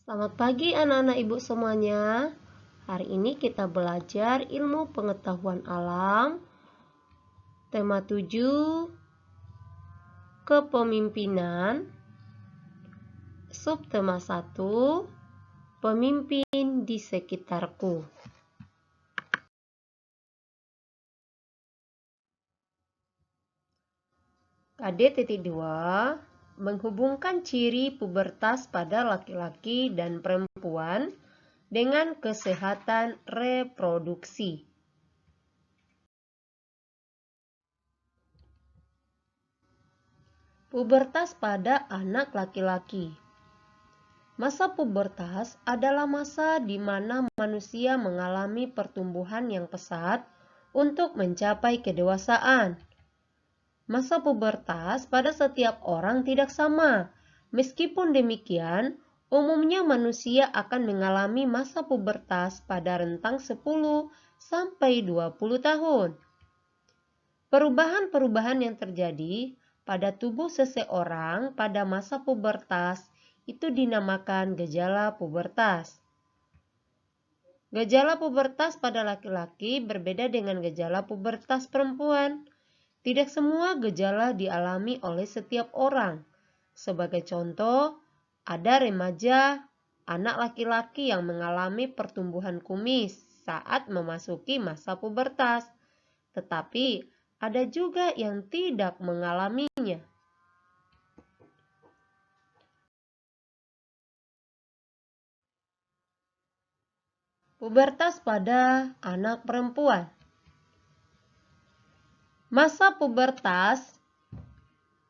Selamat pagi anak-anak ibu semuanya. Hari ini kita belajar ilmu pengetahuan alam. Tema 7, kepemimpinan. Subtema 1, pemimpin di sekitarku. KD.2, menghubungkan ciri pubertas pada laki-laki dan perempuan dengan kesehatan reproduksi. Pubertas pada anak laki-laki. Masa pubertas adalah masa di mana manusia mengalami pertumbuhan yang pesat untuk mencapai kedewasaan. Masa pubertas pada setiap orang tidak sama. Meskipun demikian, umumnya manusia akan mengalami masa pubertas pada rentang 10 sampai 20 tahun. Perubahan-perubahan yang terjadi pada tubuh seseorang pada masa pubertas itu dinamakan gejala pubertas. Gejala pubertas pada laki-laki berbeda dengan gejala pubertas perempuan. Tidak semua gejala dialami oleh setiap orang. Sebagai contoh, ada remaja, anak laki-laki yang mengalami pertumbuhan kumis saat memasuki masa pubertas, tetapi ada juga yang tidak mengalaminya. Pubertas pada anak perempuan. Masa pubertas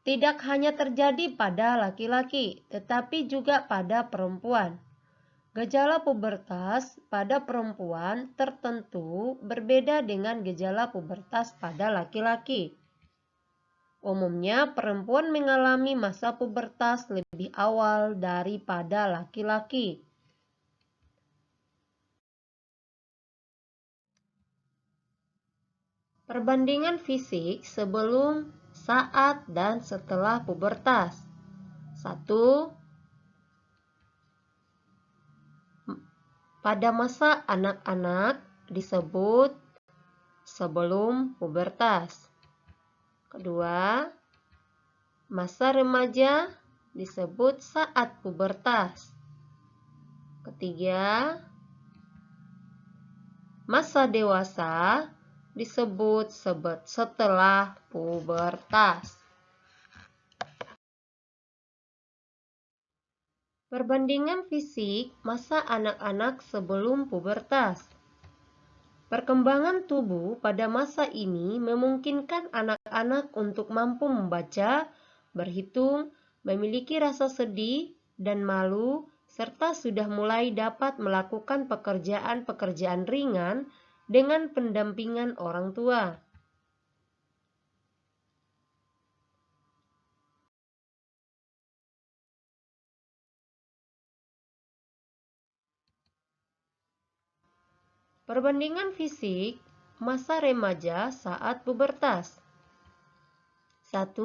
tidak hanya terjadi pada laki-laki, tetapi juga pada perempuan. Gejala pubertas pada perempuan tertentu berbeda dengan gejala pubertas pada laki-laki. Umumnya, perempuan mengalami masa pubertas lebih awal daripada laki-laki. Perbandingan fisik sebelum, saat, dan setelah pubertas. 1. Pada masa anak-anak disebut sebelum pubertas. Kedua, masa remaja disebut saat pubertas. Ketiga, masa dewasa disebut setelah pubertas. Perbandingan fisik masa anak-anak sebelum pubertas. Perkembangan tubuh pada masa ini memungkinkan anak-anak untuk mampu membaca, berhitung, memiliki rasa sedih dan malu, serta sudah mulai dapat melakukan pekerjaan-pekerjaan ringan dengan pendampingan orang tua. Perbandingan fisik masa remaja saat pubertas. 1.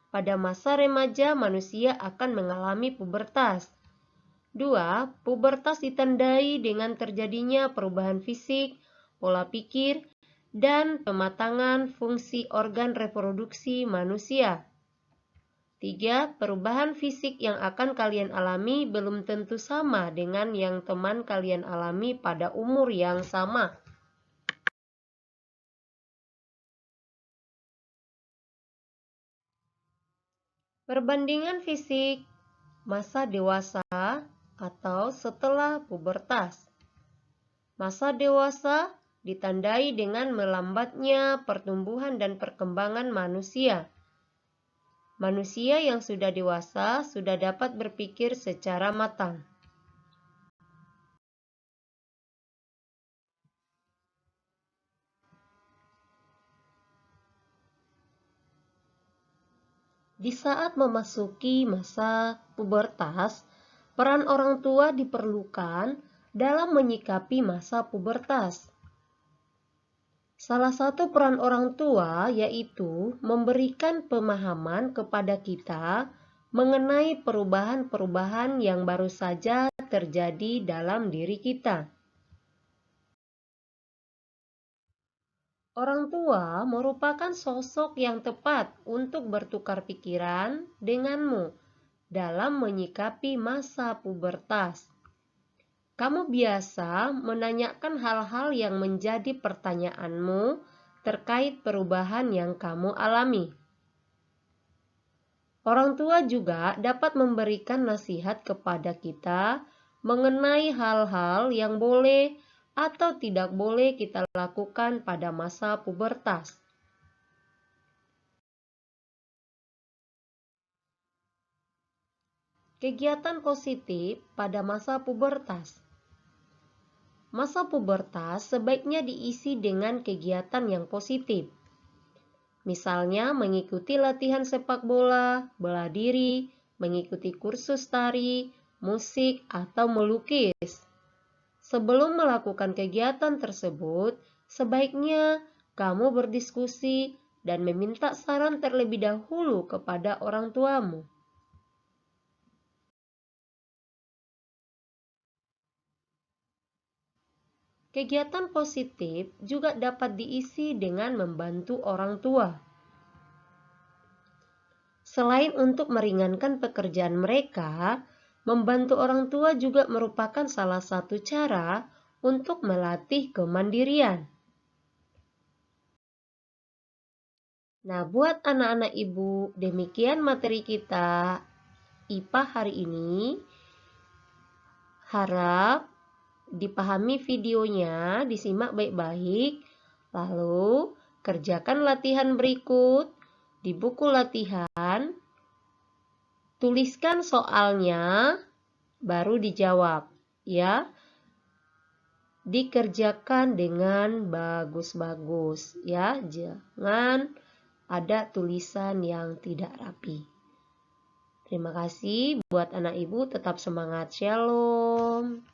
Pada masa remaja manusia akan mengalami pubertas. 2. Pubertas ditandai dengan terjadinya perubahan fisik, pola pikir, dan pematangan fungsi organ reproduksi manusia. 3. Perubahan fisik yang akan kalian alami belum tentu sama dengan yang teman kalian alami pada umur yang sama. Perbandingan fisik masa dewasa atau setelah pubertas. Masa dewasa ditandai dengan melambatnya pertumbuhan dan perkembangan manusia. Manusia yang sudah dewasa sudah dapat berpikir secara matang. Di saat memasuki masa pubertas, peran orang tua diperlukan dalam menyikapi masa pubertas. Salah satu peran orang tua yaitu memberikan pemahaman kepada kita mengenai perubahan-perubahan yang baru saja terjadi dalam diri kita. Orang tua merupakan sosok yang tepat untuk bertukar pikiran denganmu dalam menyikapi masa pubertas. Kamu biasa menanyakan hal-hal yang menjadi pertanyaanmu terkait perubahan yang kamu alami. Orang tua juga dapat memberikan nasihat kepada kita mengenai hal-hal yang boleh atau tidak boleh kita lakukan pada masa pubertas. Kegiatan positif pada masa pubertas. Masa pubertas sebaiknya diisi dengan kegiatan yang positif. Misalnya mengikuti latihan sepak bola, bela diri, mengikuti kursus tari, musik, atau melukis. Sebelum melakukan kegiatan tersebut, sebaiknya kamu berdiskusi dan meminta saran terlebih dahulu kepada orang tuamu. Kegiatan positif juga dapat diisi dengan membantu orang tua. Selain untuk meringankan pekerjaan mereka, membantu orang tua juga merupakan salah satu cara untuk melatih kemandirian. Nah, buat anak-anak ibu, demikian materi kita IPA hari ini. Harap dipahami videonya, disimak baik-baik, lalu kerjakan latihan berikut di buku latihan, tuliskan soalnya, baru dijawab, ya. Dikerjakan dengan bagus-bagus, ya. Jangan ada tulisan yang tidak rapi. Terima kasih buat anak ibu, tetap semangat. Shalom.